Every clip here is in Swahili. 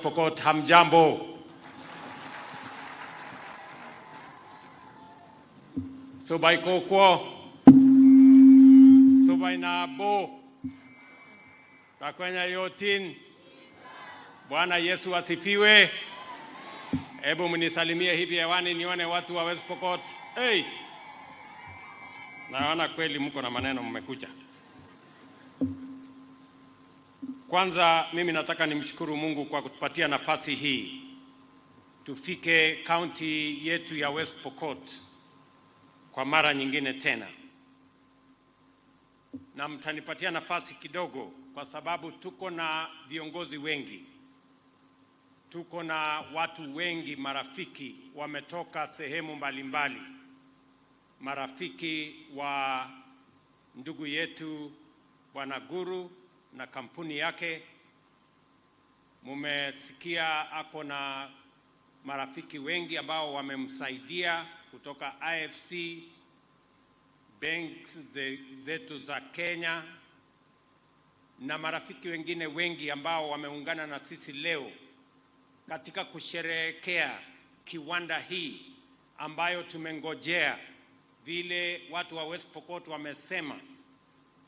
Pokot, hamjambo. Subai kokwo, subai nabo, takwenya yotin. Bwana Yesu asifiwe. Hebu mnisalimie hivi hewani nione watu wa West Pokot. Hey! Naona kweli mko na maneno mmekuja. Kwanza mimi nataka nimshukuru Mungu kwa kutupatia nafasi hii. Tufike county yetu ya West Pokot kwa mara nyingine tena. Na mtanipatia nafasi kidogo kwa sababu tuko na viongozi wengi. Tuko na watu wengi marafiki wametoka sehemu mbalimbali. Marafiki wa ndugu yetu Bwana Guru na kampuni yake. Mumesikia ako na marafiki wengi ambao wamemsaidia kutoka IFC, banks zetu za Kenya na marafiki wengine wengi ambao wameungana na sisi leo katika kusherehekea kiwanda hii ambayo tumengojea. Vile watu wa West Pokot wamesema,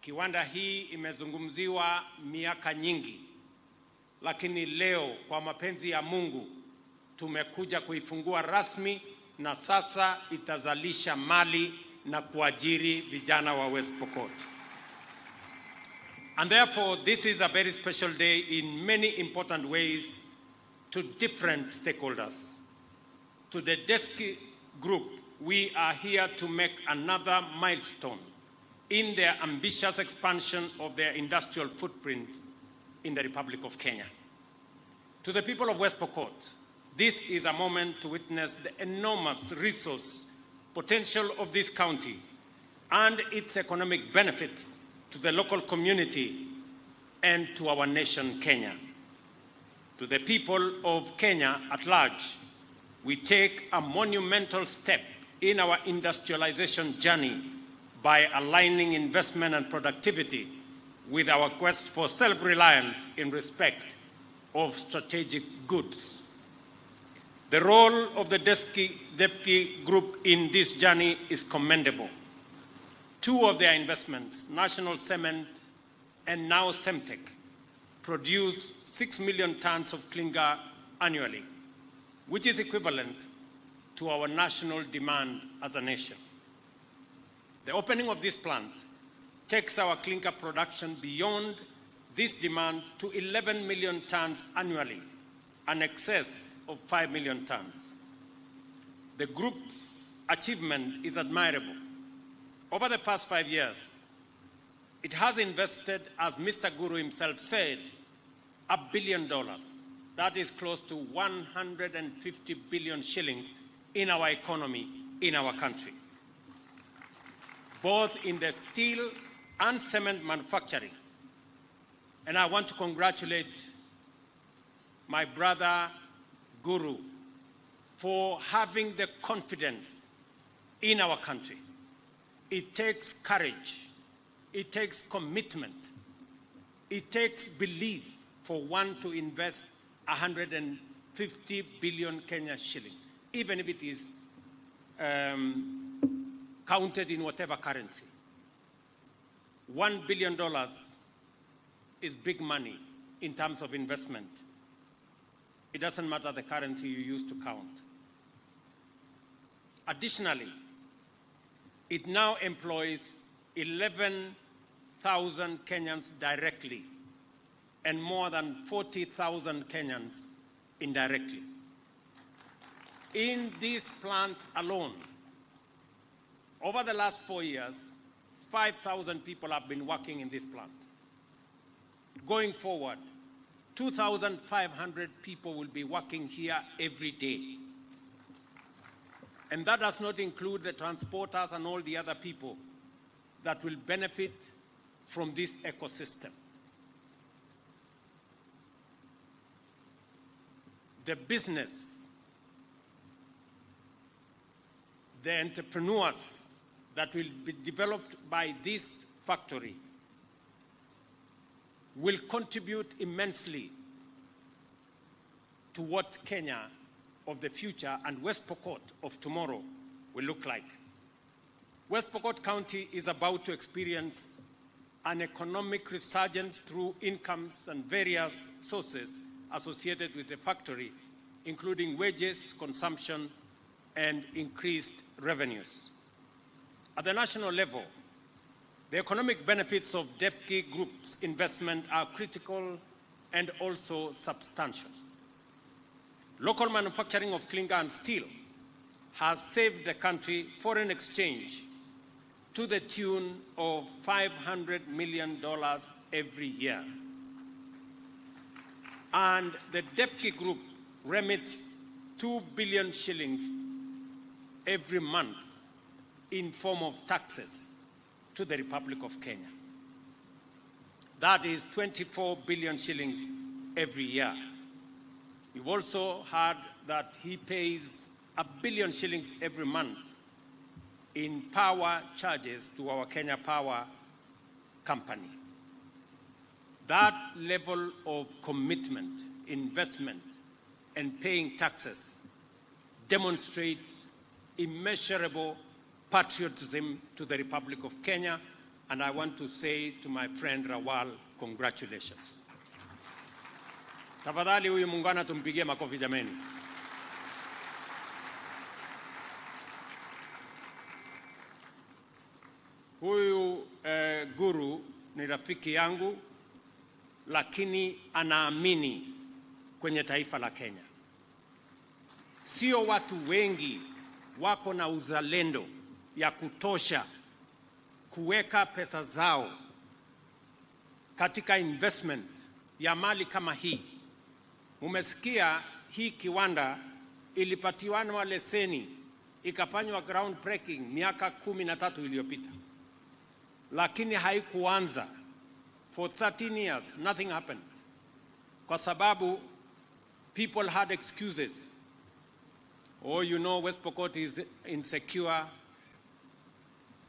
kiwanda hii imezungumziwa miaka nyingi, lakini leo kwa mapenzi ya Mungu tumekuja kuifungua rasmi, na sasa itazalisha mali na kuajiri vijana wa West Pokot. And therefore this is a very special day in many important ways to different stakeholders. To the Desky Group, we are here to make another milestone in their ambitious expansion of their industrial footprint in the Republic of Kenya. To the people of West Pokot, this is a moment to witness the enormous resource potential of this county and its economic benefits to the local community and to our nation, Kenya. To the people of Kenya at large, we take a monumental step in our industrialization journey by aligning investment and productivity with our quest for self-reliance in respect of strategic goods. The role of the Desky Group in this journey is commendable. Two of their investments, National Cement and now Cemtech, produce 6 million tons of clinker annually, which is equivalent to our national demand as a nation. The opening of this plant takes our clinker production beyond this demand to 11 million tons annually, an excess of 5 million tons. The group's achievement is admirable. Over the past 5 years, it has invested, as Mr. Guru himself said, $1 billion. That is close to 150 billion shillings in our economy, in our country, both in the steel and cement manufacturing. And I want to congratulate my brother Guru for having the confidence in our country. It takes courage, it takes commitment, it takes belief for one to invest 150 billion Kenya shillings, even if it is counted in whatever currency. $1 billion is big money in terms of investment. It doesn't matter the currency you use to count. Additionally, it now employs 11,000 Kenyans directly and more than 40,000 Kenyans indirectly. In this plant alone, over the last 4 years, 5,000 people have been working in this plant. Going forward, 2,500 people will be working here every day. And that does not include the transporters and all the other people that will benefit from this ecosystem. The business, the entrepreneurs that will be developed by this factory will contribute immensely to what Kenya of the future and West Pokot of tomorrow will look like. West Pokot County is about to experience an economic resurgence through incomes and various sources associated with the factory, including wages, consumption, and increased revenues. At the national level, the economic benefits of DEFCI Group's investment are critical and also substantial. Local manufacturing of clinker and steel has saved the country foreign exchange to the tune of $500 million every year. And the DEFCI Group remits 2 billion shillings every month in form of taxes to the Republic of Kenya. That is 24 billion shillings every year. You've also heard that he pays 1 billion shillings every month in power charges to our Kenya Power company. That level of commitment, investment, and paying taxes demonstrates immeasurable patriotism to the Republic of Kenya, and I want to say to my friend Rawal, congratulations. Tafadhali huyu muungwana tumpigie makofi jameni. Huyu guru ni rafiki yangu, lakini anaamini kwenye taifa la Kenya. Sio watu wengi wako na uzalendo ya kutosha kuweka pesa zao katika investment ya mali kama hii. Mumesikia hii kiwanda ilipatiwa leseni, ikafanywa ground breaking miaka 13 iliyopita. Lakini haikuanza. For 13 years, nothing happened. Kwa sababu people had excuses. Oh, you know, West Pokot is insecure.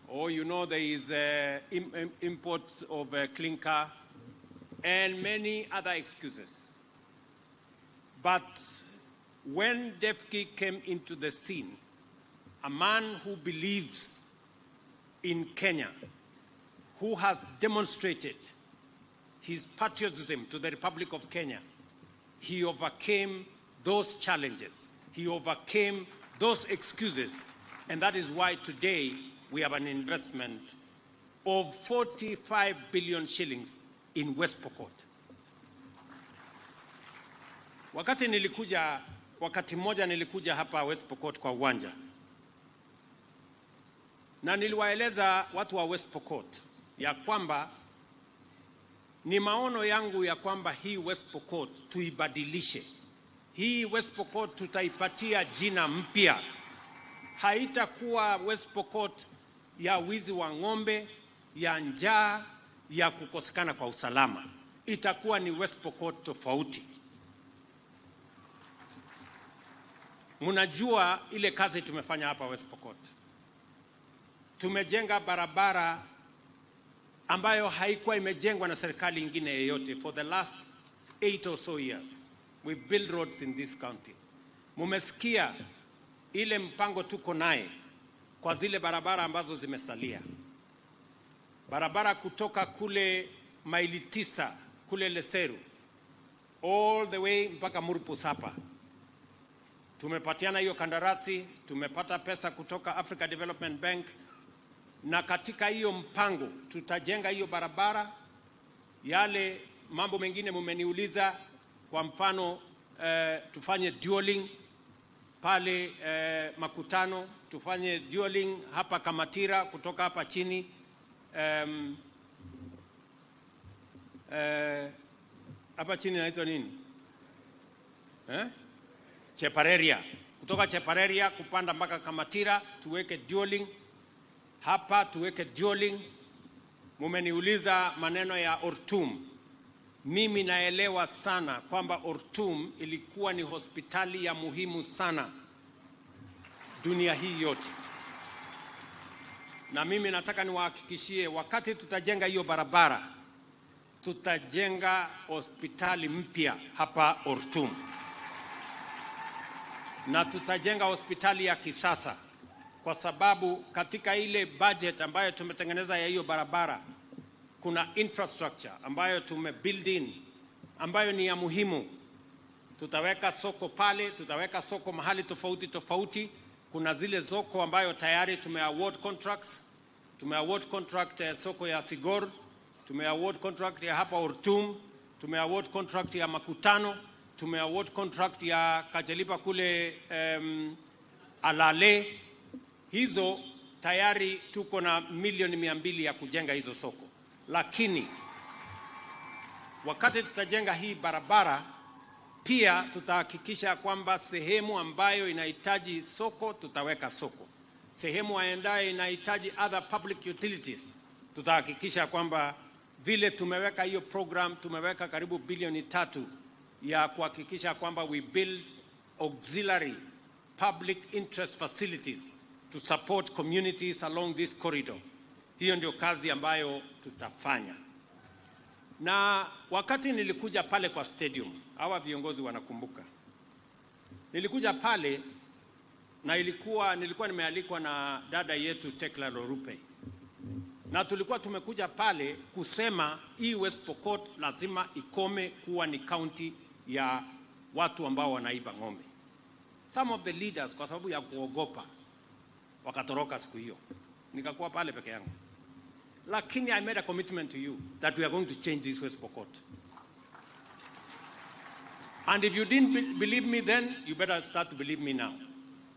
Oh, you know, there is imports of clinker and many other excuses. But when DEFCI came into the scene, a man who believes in Kenya, who has demonstrated his patriotism to the Republic of Kenya, he overcame those challenges. He overcame those excuses. And that is why today we have an investment of 45 billion shillings in West Pokot. Wakati mmoja nilikuja hapa West Pokot kwa uwanja. Na niliwaeleza watu wa West Pokot ya kwamba ni maono yangu ya kwamba hii West Pokot tuibadilishe. Hii West Pokot tutaipatia jina mpya. Haitakuwa West Pokot ya wizi wa ng'ombe, ya njaa, ya kukosekana kwa usalama. Itakuwa ni West Pokot tofauti. Munajua ile kazi tumefanya hapa West Pokot. Tumejenga barabara ambayo haikuwa imejengwa na serikali ingine yoyote for the last 8 or so years. We build roads in this county. Mumesikia ile mpango tuko naye kwa zile barabara ambazo zimesalia. Barabara kutoka kule maili 9 kule Leseru all the way mpaka Murpus hapa. Tumepatiana hiyo kandarasi, tumepata pesa kutoka Africa Development Bank, na katika hiyo mpango tutajenga hiyo barabara. Yale mambo mengine mumeniuliza, kwa mfano tufanye dualing pale Makutano, tufanye dualing hapa Kamatira kutoka hapa chini hapa chini inaitwa nini? Chepareria. Kutoka Chepareria kupanda mpaka Kamatira tuweke dualing. Hapa tuweke dualing. Mumeniuliza maneno ya Ortum. Mimi naelewa sana kwamba Ortum ilikuwa ni hospitali ya muhimu sana dunia hii yote. Na mimi nataka niwahakikishie wakati tutajenga hiyo barabara, tutajenga hospitali mpya hapa Ortum. na tutajenga hospitali ya kisasa, kwa sababu katika ile budget ambayo tumetengeneza ya hiyo barabara kuna infrastructure ambayo tumebuild in ambayo ni ya muhimu. Tutaweka soko pale, tutaweka soko mahali tofauti tofauti. Kuna zile soko ambayo tayari tumeaward contracts. Tumeaward contract soko ya Sigor, tumeaward contract ya hapa Ortum, tumeaward contract ya Makutano, tumeaward contract ya Kajelipa kule Alale. Hizo tayari tuko na milioni 200 ya kujenga hizo soko. Lakini wakati tutajenga hii barabara, pia tutahakikisha kwamba sehemu ambayo inahitaji soko tutaweka soko. Sehemu ambayo inahitaji other public utilities tutahakikisha kwamba vile tumeweka hiyo program, tumeweka karibu bilioni 3 ya kuhakikisha kwamba we build auxiliary public interest facilities to support communities along this corridor. Hiyo ndio kazi ambayo tutafanya. Na wakati nilikuja pale kwa stadium, hawa viongozi wanakumbuka, nilikuja pale na nilikuwa nimealikwa na dada yetu Tekla Lorupe, na tulikuwa tumekuja pale kusema hii West Pokot lazima ikome kuwa ni county ya watu ambao wanaiba ng'ombe. Some of the leaders kwa sababu ya kuogopa wakatoroka siku hiyo, nikakuwa pale peke yangu. Lakini I made a commitment to you that we are going to change this West Pokot. And if you didn't believe me then, you better start to believe me now.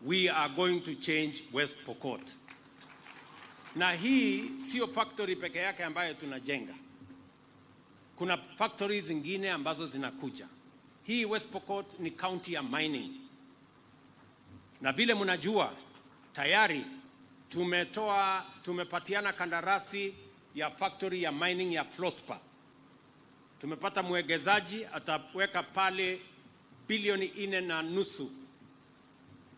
We are going to change West Pokot. Na hii sio factory peke yake ambayo tunajenga. Kuna factories zingine ambazo zinakuja. Hii West Pokot ni county ya mining. Na vile mnajua tayari tumepatiana kandarasi ya factory ya mining ya Flospa. Tumepata mwegezaji ataweka pale bilioni 4.5.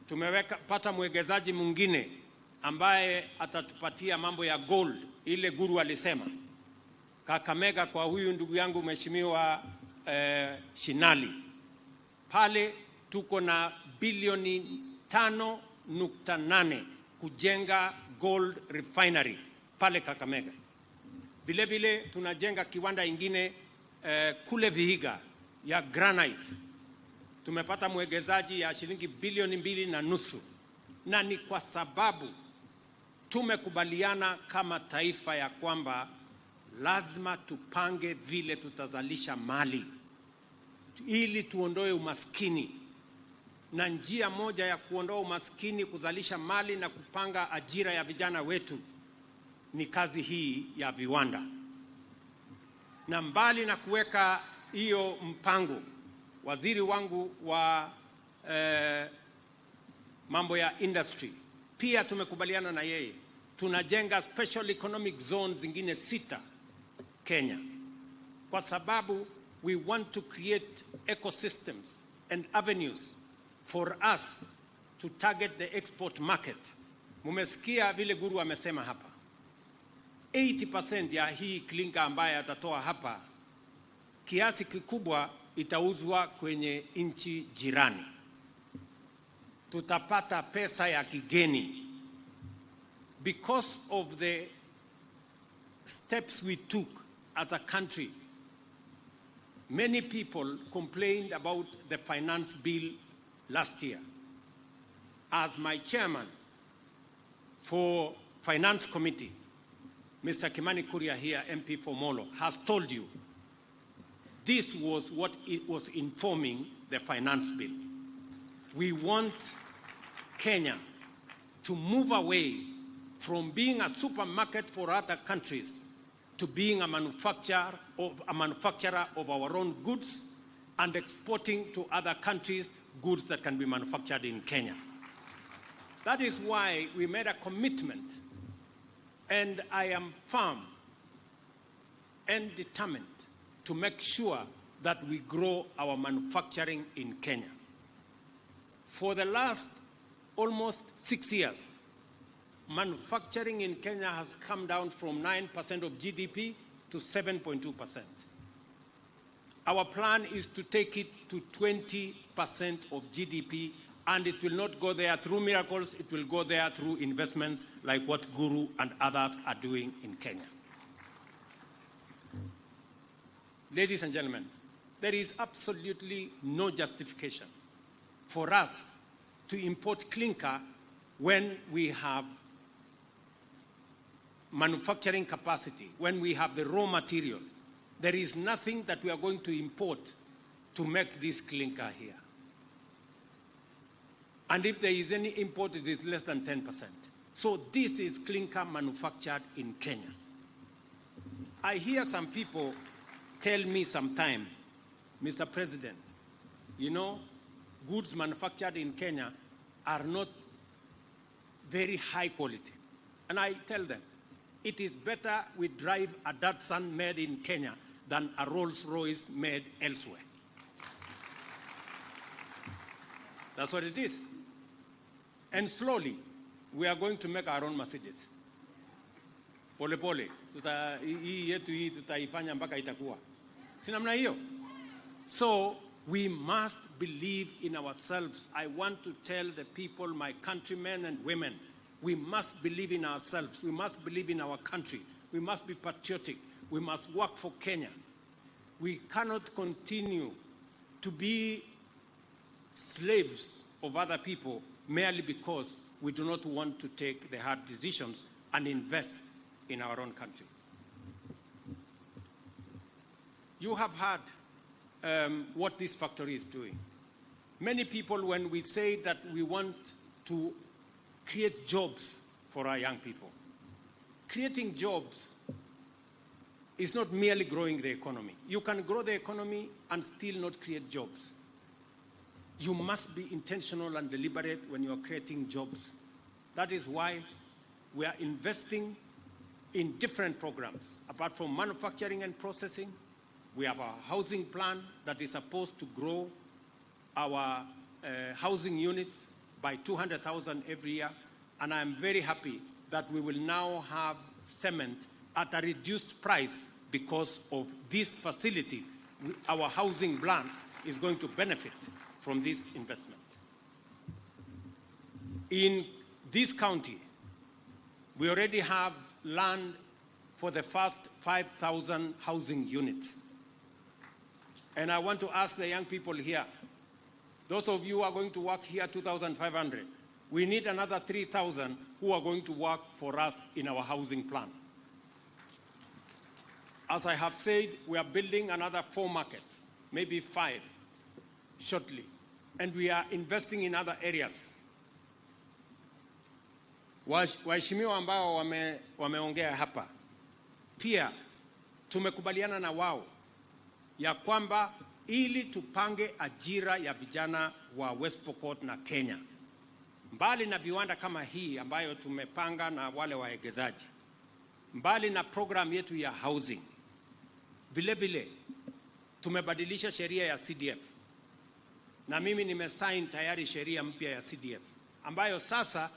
Tumepata mwegezaji mwingine ambaye atatupatia mambo ya gold, ile Guru alisema. Kakamega kwa huyu ndugu yangu mheshimiwa Shinali. Pale tuko na bilioni 5.8 kujenga gold refinery pale Kakamega. Vile vile tunajenga kiwanda ingine kule Vihiga ya granite. Tumepata mwegezaji ya shilingi bilioni 2.5, na ni kwa sababu tumekubaliana kama taifa ya kwamba lazima tupange vile tutazalisha mali ili tuondoe umaskini. Na njia moja ya kuondoa umaskini, kuzalisha mali na kupanga ajira ya vijana wetu ni kazi hii ya viwanda. Na mbali na kuweka hiyo mpango, waziri wangu wa mambo ya industry pia tumekubaliana na yeye, tunajenga special economic zones zingine 6 Kenya, kwa sababu we want to create ecosystems and avenues for us to target the export market. Mumesikia vile Guru amesema hapa, 80% ya hii clinker ambaye atatoa hapa, kiasi kikubwa itauzwa kwenye nchi jirani. Tutapata pesa ya kigeni because of the steps we took as a country. Many people complained about the finance bill last year. As my chairman for Finance Committee, Mr. Kimani Kuria here, MP for Molo, has told you, this was what it was informing the finance bill. We want Kenya to move away from being a supermarket for other countries to being a manufacturer of our own goods and exporting to other countries goods that can be manufactured in Kenya. That is why we made a commitment, and I am firm and determined to make sure that we grow our manufacturing in Kenya. For the last almost 6 years, manufacturing in Kenya has come down from 9% of GDP to 7.2%. Our plan is to take it to 20% of GDP And it will not go there through miracles, it will go there through investments like what Guru and others are doing in Kenya. Ladies and gentlemen, there is absolutely no justification for us to import clinker when we have manufacturing capacity, when we have the raw material. There is nothing that we are going to import to make this clinker here. And if there is any import, it is less than 10%. So this is clinker manufactured in Kenya. I hear some people tell me sometime, Mr. President, you know, goods manufactured in Kenya are not very high quality. And I tell them, it is better we drive a Datsun made in Kenya than a Rolls-Royce made elsewhere. That's what it is. And slowly, we are going to make our own Mercedes. Pole pole, hii yetu hii tutaifanya mpaka itakuwa. Si namna hiyo? So, we must believe in ourselves. I want to tell the people, my countrymen and women, we must believe in ourselves. We must believe in our country. We must be patriotic. We must work for Kenya. We cannot continue to be slaves of other people merely because we do not want to take the hard decisions and invest in our own country. You have heard what this factory is doing. Many people, when we say that we want to create jobs for our young people, creating jobs is not merely growing the economy. You can grow the economy and still not create jobs. You must be intentional and deliberate when you are creating jobs. That is why we are investing in different programs. Apart from manufacturing and processing, we have a housing plan that is supposed to grow our housing units by 200,000 every year. And I'm very happy that we will now have cement at a reduced price because of this facility. Our housing plan is going to benefit from this investment. In this county, we already have land for the first 5,000 housing units. And I want to ask the young people here, those of you who are going to work here 2,500, we need another 3,000 who are going to work for us in our housing plan. As I have said, we are building another 4 markets, maybe 5 shortly. And we are investing in other areas. Waheshimiwa ambao wameongea hapa, pia tumekubaliana na wao ya kwamba ili tupange ajira ya vijana wa West Pokot na Kenya, mbali na viwanda kama hii ambayo tumepanga na wale waegezaji, mbali na program yetu ya housing, vile vile tumebadilisha sheria ya CDF. Na mimi nimesign tayari sheria mpya ya CDF ambayo sasa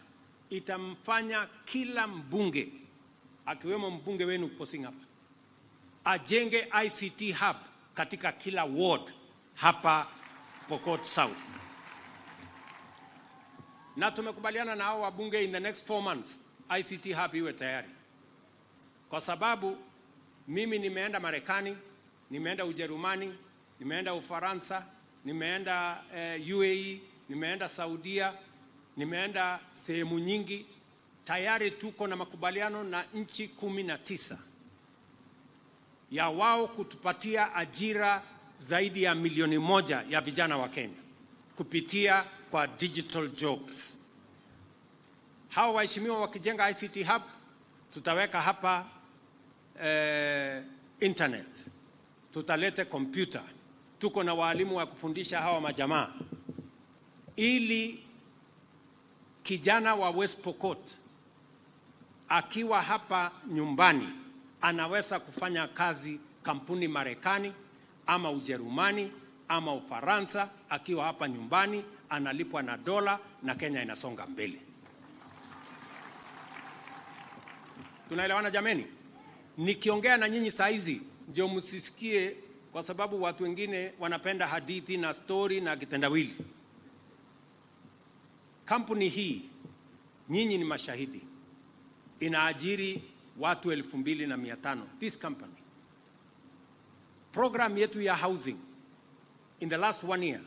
itamfanya kila mbunge, akiwemo mbunge wenu posing hapa, ajenge ICT hub katika kila ward hapa Pokot South. Na tumekubaliana na hao wabunge in the next 4 months ICT hub iwe tayari. Kwa sababu mimi nimeenda Marekani, nimeenda Ujerumani, nimeenda Ufaransa, nimeenda UAE, nimeenda Saudia, nimeenda sehemu nyingi. Tayari tuko na makubaliano na nchi 19 ya wao kutupatia ajira zaidi ya 1,000,000 ya vijana wa Kenya kupitia kwa digital jobs. Hao waheshimiwa wakijenga ICT hub, tutaweka hapa internet, tutalete computer, tuko na walimu wa kufundisha hawa majamaa, ili kijana wa West Pokot akiwa hapa nyumbani anaweza kufanya kazi kampuni Marekani ama Ujerumani ama Ufaransa, akiwa hapa nyumbani analipwa na dola na Kenya inasonga mbele. Tunaelewana jameni? Nikiongea na nyinyi saa hizi ndio msisikie, kwa sababu watu wengine wanapenda hadithi na story na kitendawili. Kampuni hii, nyinyi ni mashahidi, inaajiri watu 2,500. This company. Program yetu ya housing in the last 1 year,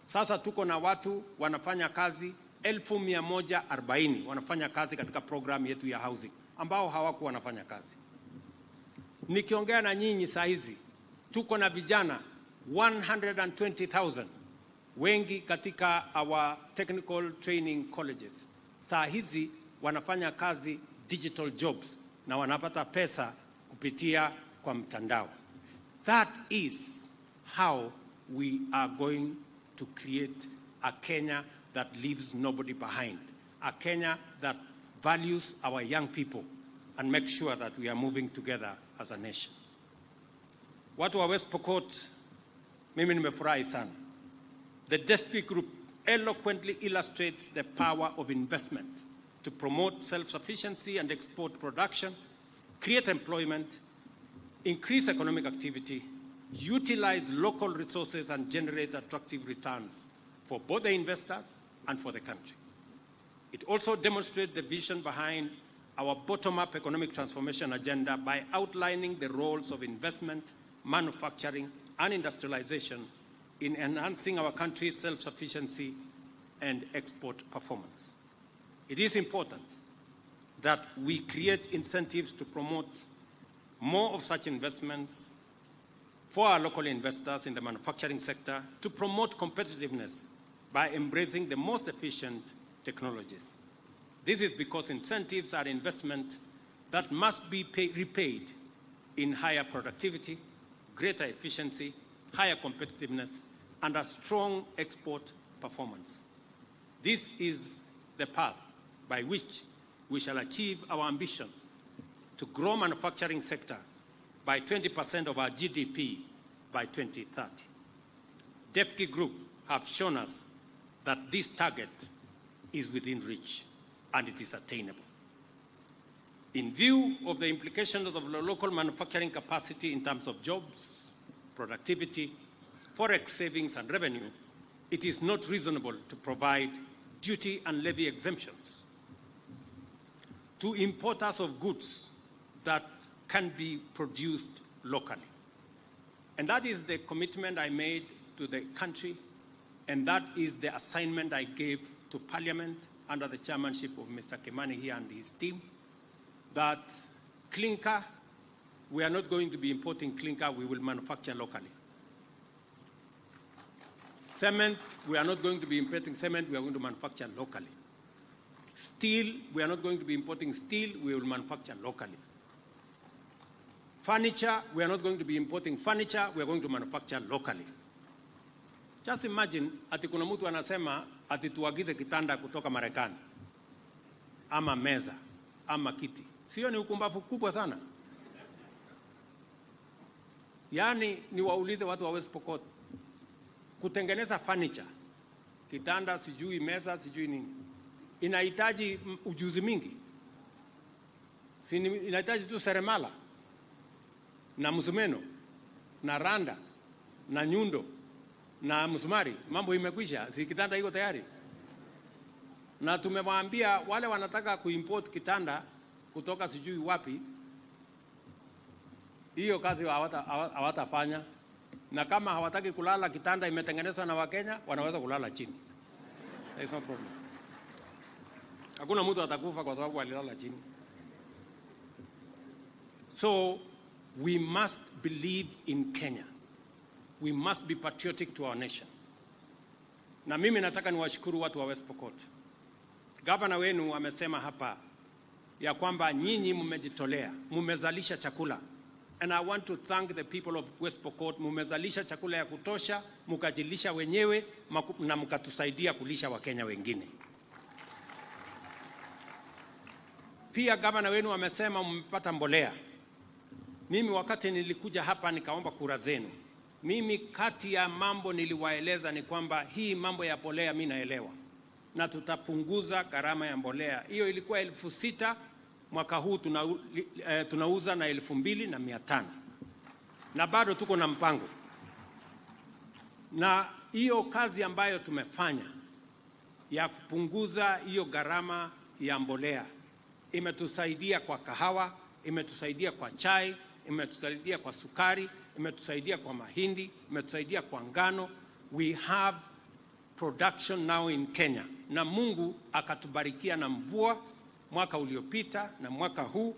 sasa tuko na watu wanafanya kazi 1,140 wanafanya kazi katika program yetu ya housing ambao hawakuwa wanafanya kazi. Nikiongea na nyinyi saa hizi tuko na vijana 120,000 wengi katika our technical training colleges. Saa hizi wanafanya kazi digital jobs na wanapata pesa kupitia kwa mtandao. That is how we are going to create a Kenya that leaves nobody behind. A Kenya that values our young people and makes sure that we are moving together as a nation. Watu wa West Pokot, mimi nimefurahi sana. The Destiny Group eloquently illustrates the power of investment to promote self-sufficiency and export production, create employment, increase economic activity, utilize local resources and generate attractive returns for both the investors and for the country. It also demonstrates the vision behind our bottom-up economic transformation agenda by outlining the roles of investment, manufacturing, and industrialization in enhancing our country's self-sufficiency and export performance. It is important that we create incentives to promote more of such investments for our local investors in the manufacturing sector, to promote competitiveness by embracing the most efficient technologies. This is because incentives are investment that must be repaid in higher productivity, greater efficiency, higher competitiveness, and a strong export performance. This is the path by which we shall achieve our ambition to grow manufacturing sector by 20% of our GDP by 2030. DEFCI Group have shown us that this target is within reach and it is attainable. In view of the implications of the local manufacturing capacity in terms of jobs, productivity, forex savings and revenue, it is not reasonable to provide duty and levy exemptions to importers of goods that can be produced locally. And that is the commitment I made to the country, and that is the assignment I gave to Parliament under the chairmanship of Mr. Kimani here and his team, that clinker, we are not going to be importing clinker, we will manufacture locally. Cement, we are not going to be importing cement, we are going to manufacture locally. Steel, we are not going to be importing steel, we will manufacture locally. Furniture, we are not going to be importing furniture, we are going to manufacture locally. Just imagine, ati kuna mtu anasema ati tuagize kitanda kutoka Marekani, ama meza, ama kiti. Sio ni ukumbavu kubwa sana? Yani niwaulize watu wa West Pokot, kutengeneza furniture, kitanda, sijui meza, sijui nini, inahitaji ujuzi mingi. Inahitaji tu seremala, na msumeno, na randa, na nyundo, na msumari. Mambo imekwisha, si kitanda iko tayari. Na tumewaambia wale wanataka kuimport kitanda kutoka sijui wapi, hiyo kazi hawatafanya. Na kama hawataki kulala kitanda imetengenezwa na Wakenya, wanaweza kulala chini. There is no problem. Hakuna mtu atakufa kwa sababu alilala chini. So we must believe in Kenya. We must be patriotic to our nation. Na mimi nataka niwashukuru watu wa West Pokot. Gavana wenu amesema hapa ya kwamba nyinyi mmejitolea, mmezalisha chakula. And I want to thank the people of West Pokot. Mmezalisha chakula ya kutosha, mkajilisha wenyewe na mkatusaidia kulisha Wakenya wengine. Pia gavana wenu amesema mmepata mbolea. Mimi wakati nilikuja hapa nikaomba kura zenu. Mimi kati ya mambo niliwaeleza ni kwamba hii mambo ya mbolea mimi naelewa. Na tutapunguza gharama ya mbolea. Hiyo ilikuwa 6,000, mwaka huu tunauza na 2,500. Na bado tuko na mpango. Na hiyo kazi ambayo tumefanya ya kupunguza hiyo gharama ya mbolea. Imetusaidia kwa kahawa, imetusaidia kwa chai, imetusaidia kwa sukari, imetusaidia kwa mahindi, imetusaidia kwa ngano. We have production now in Kenya. Na Mungu akatubarikia na mvua mwaka uliopita na mwaka huu.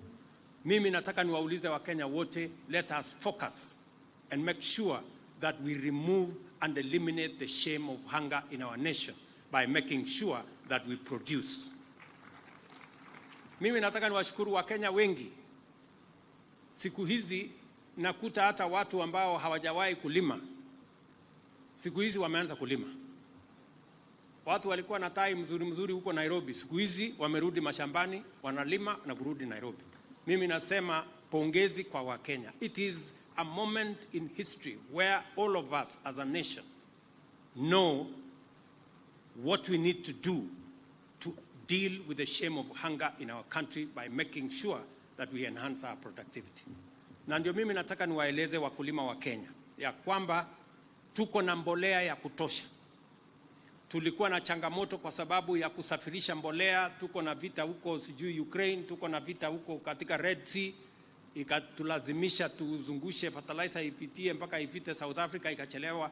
Mimi nataka niwaulize Wakenya wote, let us focus and make sure that we remove and eliminate the shame of hunger in our nation by making sure that we produce. Mimi nataka niwashukuru Wakenya wengi. Siku hizi nakuta hata watu ambao hawajawahi kulima, siku hizi wameanza kulima. Watu walikuwa na tai mzuri huko Nairobi, siku hizi wamerudi mashambani, wanalima na kurudi Nairobi. Mimi nasema pongezi kwa Wakenya. It is a moment in history where all of us as a nation know what we need to do to deal with the shame of hunger in our country by making sure that we enhance our productivity. Na ndio mimi nataka niwaeleze wakulima wa Kenya ya kwamba tuko na mbolea ya kutosha. Tulikuwa na changamoto kwa sababu ya kusafirisha mbolea, tuko na vita huko sijui Ukraine, tuko na vita huko katika Red Sea, ikatulazimisha tuzungushe fertilizer ipitie mpaka ipite South Africa, ikachelewa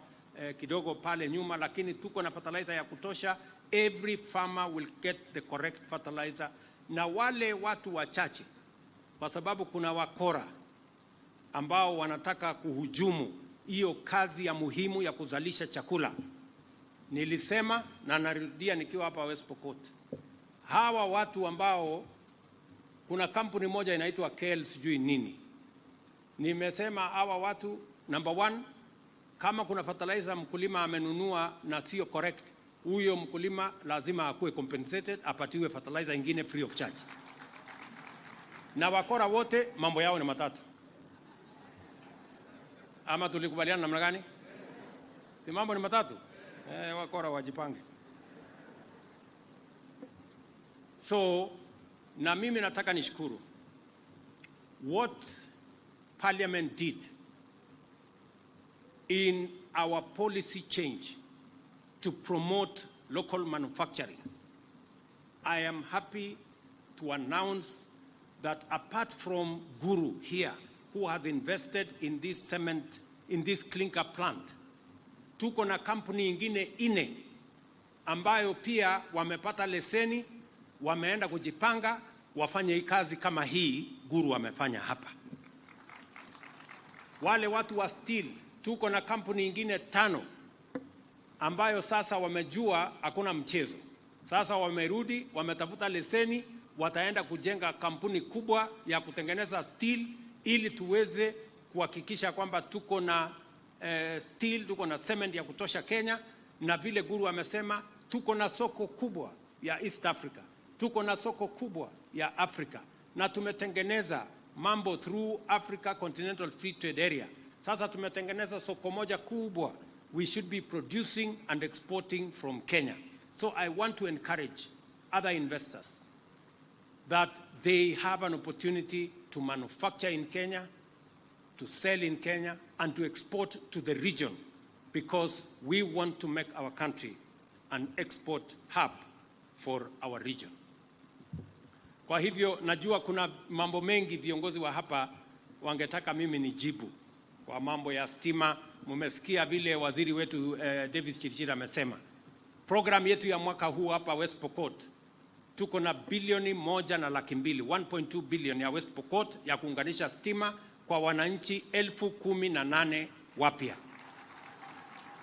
kidogo pale nyuma, lakini tuko na fertilizer ya kutosha. Every farmer will get the correct fertilizer. Na wale watu wachache, kwa sababu kuna wakora ambao wanataka kuhujumu hiyo kazi ya muhimu ya kuzalisha chakula. Nilisema na narudia nikiwa hapa West Pokot, hawa watu ambao, kuna kampuni moja inaitwa KL sijui nini, nimesema hawa watu, number one, kama kuna fertilizer mkulima amenunua na sio correct, huyo mkulima lazima akuwe compensated, apatiwe fertilizer ingine free of charge. Na wakora wote mambo yao ni matatu. Ama tulikubaliana namna gani? Si mambo ni matatu? Wakora wajipange. So, na mimi nataka nishukuru what Parliament did in our policy change to promote local manufacturing. I am happy to announce that apart from Guru here, who has invested in this cement, in this clinker plant, tuko na kampuni ingine 4 ambayo pia wamepata leseni, wameenda kujipanga wafanye hii kazi kama hii Guru wamefanya hapa. Wale watu wa steel, tuko na kampuni ingine 5 ambayo sasa wamejua hakuna mchezo. Sasa wamerudi, wametafuta leseni, wataenda kujenga kampuni kubwa ya kutengeneza steel ili tuweze kuhakikisha kwamba tuko na steel, tuko na cement ya kutosha Kenya. Na vile Guru amesema, tuko na soko kubwa ya East Africa, tuko na soko kubwa ya Africa, na tumetengeneza mambo through Africa Continental Free Trade Area. Sasa tumetengeneza soko moja kubwa. We should be producing and exporting from Kenya. So I want to encourage other investors that they have an opportunity to manufacture in Kenya, to sell in Kenya, and to export to the region, because we want to make our country an export hub for our region. Kwa hivyo najua kuna mambo mengi viongozi wa hapa wangetaka mimi nijibu. Kwa mambo ya stima, mumesikia vile waziri wetu Davis Chirchir amesema. Program yetu ya mwaka huu hapa West Pokot, tuko na bilioni 1.2 1.2 billion ya West Pokot ya kuunganisha stima kwa wananchi 18,000 wapya.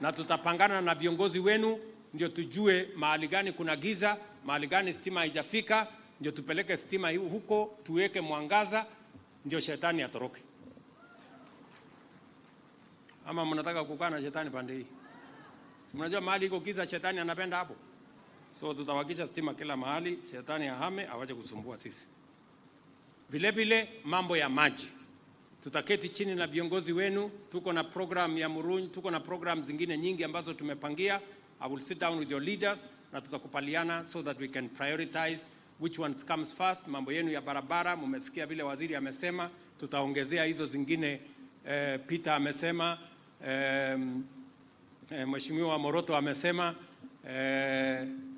Na tutapangana na viongozi wenu ndio tujue mahali gani kuna giza, mahali gani stima haijafika, ndio tupeleke stima huko, tuweke mwangaza, ndio shetani atoroke. Ama mnataka kukaa na shetani pande hii? Si mnajua mahali iko giza shetani anapenda hapo. So tutawakisha stima kila mahali, shetani ahame, awache kusumbua sisi. Vile vile mambo ya maji, tutaketi chini na viongozi wenu, tuko na program ya Murunyi, tuko na program zingine nyingi ambazo tumepangia. I will sit down with your leaders na tutakupaliana so that we can prioritize which ones comes first. Mambo yenu ya barabara, mumesikia vile waziri amesema, tutaongezea hizo zingine. Peter amesema, Mheshimiwa Moroto amesema,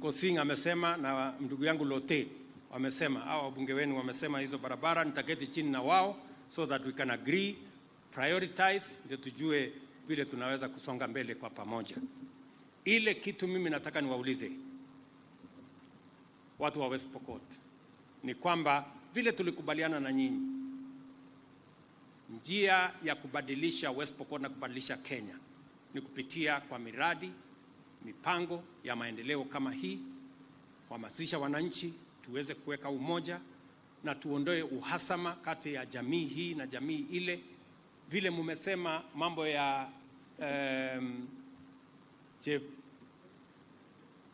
Kosing amesema na ndugu yangu Lote wamesema, hao wabunge wenu wamesema hizo barabara nitaketi chini na wao so that we can agree, prioritize, ndio tujue vile tunaweza kusonga mbele kwa pamoja. Ile kitu mimi nataka niwaulize watu wa West Pokot ni kwamba vile tulikubaliana na nyinyi, njia ya kubadilisha West Pokot na kubadilisha Kenya ni kupitia kwa miradi, mipango ya maendeleo kama hii, kuhamasisha wananchi, tuweze kuweka umoja na tuondoe uhasama kati ya jamii hii na jamii ile. Vile mumesema mambo ya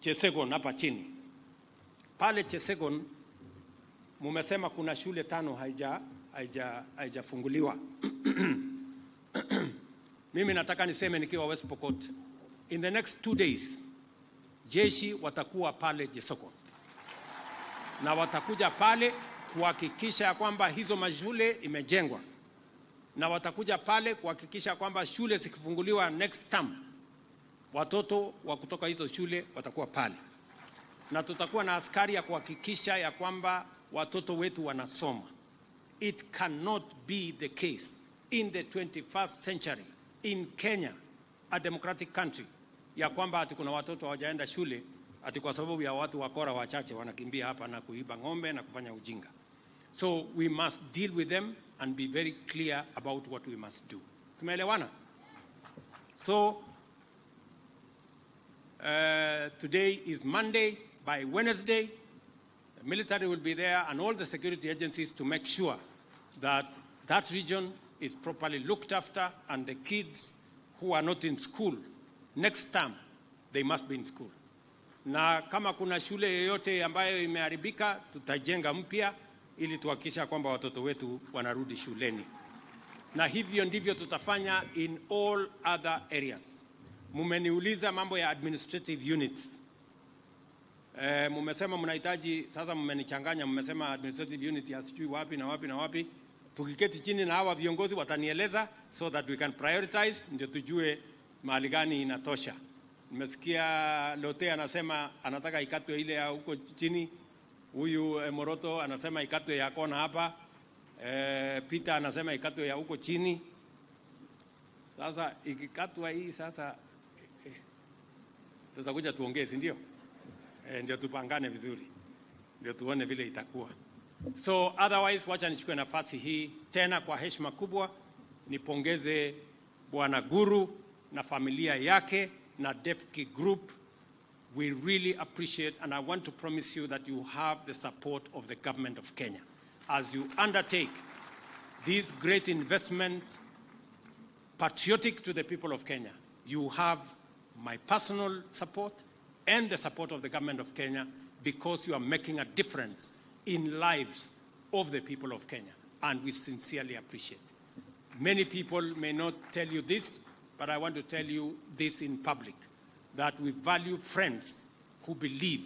Chesegon hapa chini. Pale Chesegon mumesema kuna shule 5 haijafunguliwa. Mimi nataka niseme nikiwa West Pokot, in the next 2 days jeshi watakuwa pale Chesegon na watakuja pale kuhakikisha kwamba hizo mashule imejengwa, na watakuja pale kuhakikisha kwamba shule zikifunguliwa next term watoto wa kutoka hizo shule watakuwa pale, na tutakuwa na askari ya kuhakikisha ya kwamba watoto wetu wanasoma. It cannot be the case in the 21st century in Kenya, a democratic country, ya kwamba ati kuna watoto hawajaenda shule ati kwa sababu ya watu wakora wachache wanakimbia hapa na kuiba ng'ombe na kufanya ujinga. So we must deal with them and be very clear about what we must do. Tumeelewana? So today is Monday. By Wednesday, the military will be there and all the security agencies to make sure that that region is properly looked after, and the kids who are not in school, next term, they must be in school. Na kama kuna shule yoyote ambayo imeharibika, tutajenga mpya ili tuhakikisha kwamba watoto wetu wanarudi shuleni. Na hivyo ndivyo tutafanya in all other areas. Mumeniuliza mambo ya administrative units. Mumesema mnahitaji, sasa mmenichanganya, mmesema administrative unit ya sijui wapi na wapi na wapi. Tukiketi chini na hawa viongozi watanieleza so that we can prioritize, ndio tujue mahali gani inatosha. Nimesikia Lote anasema anataka ikatwe ile ya huko chini. Huyu Moroto anasema ikatwe ya kona hapa. Peter anasema ikatwe ya huko chini. Sasa ikikatwa hii sasa tutakuja tuongee, si ndio? Ndio tupangane vizuri, ndio tuone vile itakuwa. So otherwise, wacha nichukue nafasi hii tena kwa heshima kubwa nipongeze Bwana Guru na familia yake na Defki Group. We really appreciate, and I want to promise you that you have the support of the government of Kenya as you undertake this great investment patriotic to the people of Kenya. You have my personal support and the support of the government of Kenya, because you are making a difference in lives of the people of Kenya, and we sincerely appreciate. Many people may not tell you this, but I want to tell you this in public, that we value friends who believe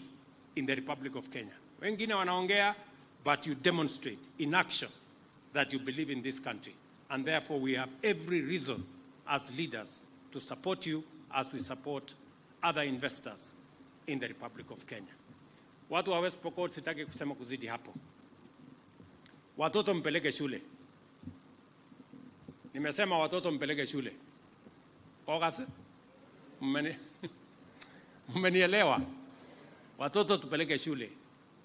in the Republic of Kenya. Wengine wanaongea, but you demonstrate in action that you believe in this country, and therefore we have every reason as leaders to support you as we support other investors in the Republic of Kenya. Watu wa West Pokot, sitaki kusema kuzidi hapo. Watoto mpeleke shule. Nimesema watoto mpeleke shule. Ogase? Mmenielewa? Watoto tupeleke shule.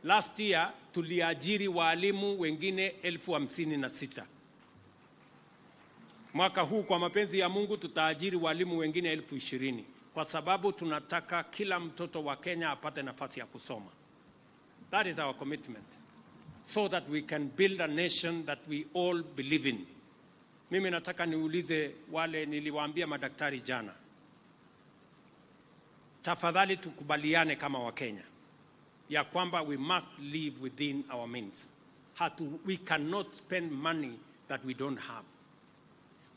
Last year tuliajiri walimu wengine 56,000. Mwaka huu kwa mapenzi ya Mungu tutaajiri walimu wengine 20,000, kwa sababu tunataka kila mtoto wa Kenya apate nafasi ya kusoma. That is our commitment, so that we can build a nation that we all believe in. Mimi nataka niulize wale niliwaambia madaktari jana, tafadhali tukubaliane kama wa Kenya ya kwamba we must live within our means. We cannot spend money that we don't have.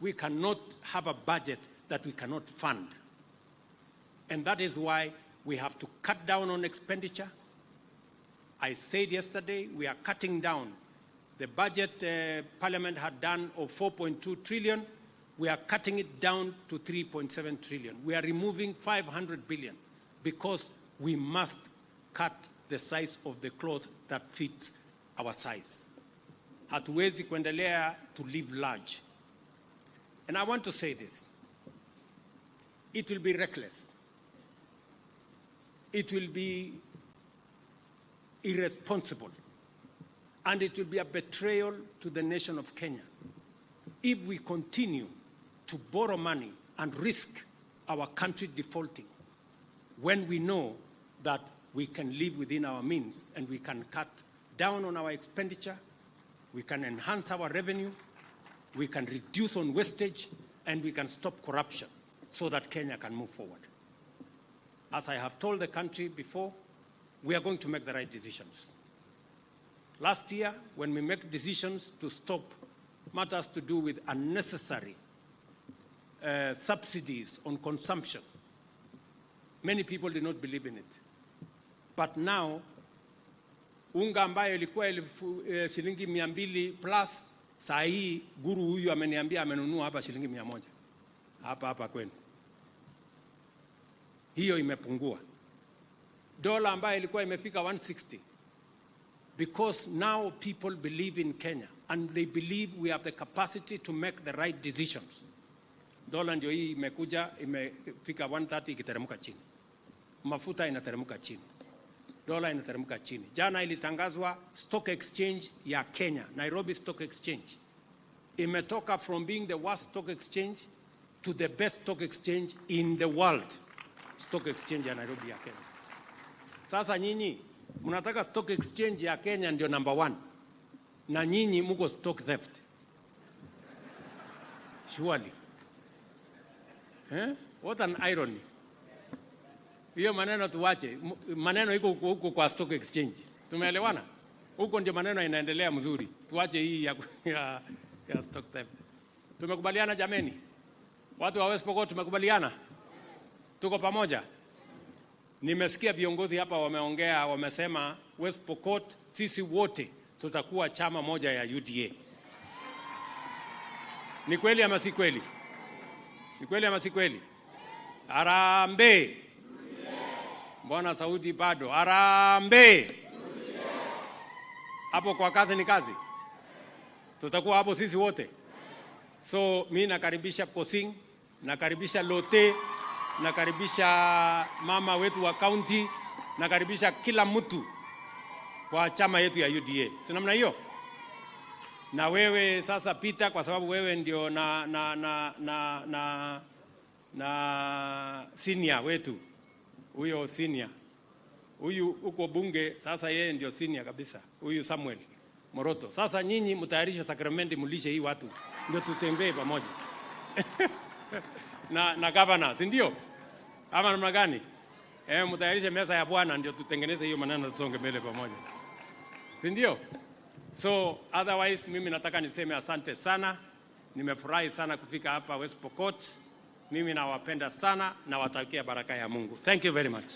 We cannot have a budget that we cannot fund. And that is why we have to cut down on expenditure. I said yesterday we are cutting down. The budget Parliament had done of 4.2 trillion, we are cutting it down to 3.7 trillion. We are removing 500 billion because we must cut the size of the cloth that fits our size. Hatuwezi kuendelea to live large. And I want to say this. It will be reckless. It will be irresponsible. And it will be a betrayal to the nation of Kenya if we continue to borrow money and risk our country defaulting when we know that we can live within our means and we can cut down on our expenditure, we can enhance our revenue, we can reduce on wastage, and we can stop corruption so that Kenya can move forward. As I have told the country before, we are going to make the right decisions. Last year, when we make decisions to stop matters to do with unnecessary subsidies on consumption, many people did not believe in it. But now, unga ambayo ilikuwa shilingi 200 plus, saa hii guru huyu ameniambia amenunua hapa shilingi 100. Hapa kwenu. Hiyo imepungua. Dola ambayo ilikuwa imefika 160. Because now people believe in Kenya and they believe we have the capacity to make the right decisions. Dola ndio hii imekuja imefika 130 ikiteremka chini. Mafuta inateremka chini. Dola inateremka chini. Jana ilitangazwa stock exchange ya Kenya, Nairobi Stock Exchange. Imetoka from being the worst stock exchange to the best stock exchange in the world. Stock exchange ya Nairobi ya Kenya. Sasa nyinyi mnataka stock exchange ya Kenya ndio number 1. Na nyinyi mko stock theft. Surely. What an irony. Hiyo maneno tuwache. Maneno iko huko kwa stock exchange. Tumeelewana? Huko ndio maneno inaendelea mzuri. Tuwache hii ya stock theft. Tumekubaliana jameni? Watu wa West Pokot tumekubaliana? Tuko pamoja? Nimesikia viongozi hapa wameongea, wamesema West Pokot sisi wote tutakuwa chama moja ya UDA. Ni kweli ama si kweli? Ni kweli ama si kweli? Harambee. Mbona sauti bado? Harambee. Hapo kwa kazi ni kazi. Tutakuwa hapo sisi wote. So mimi nakaribisha Kosing, nakaribisha Lote, nakaribisha mama wetu wa county, nakaribisha kila mtu kwa chama yetu ya UDA. Si namna hiyo? Na wewe sasa pita, kwa sababu wewe ndio na senior wetu. Huyo senior. Huyu uko bunge, sasa yeye ndio senior kabisa. Huyu Samuel Moroto. Sasa nyinyi mtayarisha sakramenti mlishe hii watu. Ndio tutembee pamoja. na governor, si ndio? Ama namna gani? Mtayarishe meza ya Bwana ndio tutengeneze hiyo maneno tusonge mbele pamoja. Si ndio? So otherwise mimi nataka niseme asante sana. Nimefurahi sana kufika hapa West Pokot. Mimi nawapenda sana na watakia baraka ya Mungu. Thank you very much.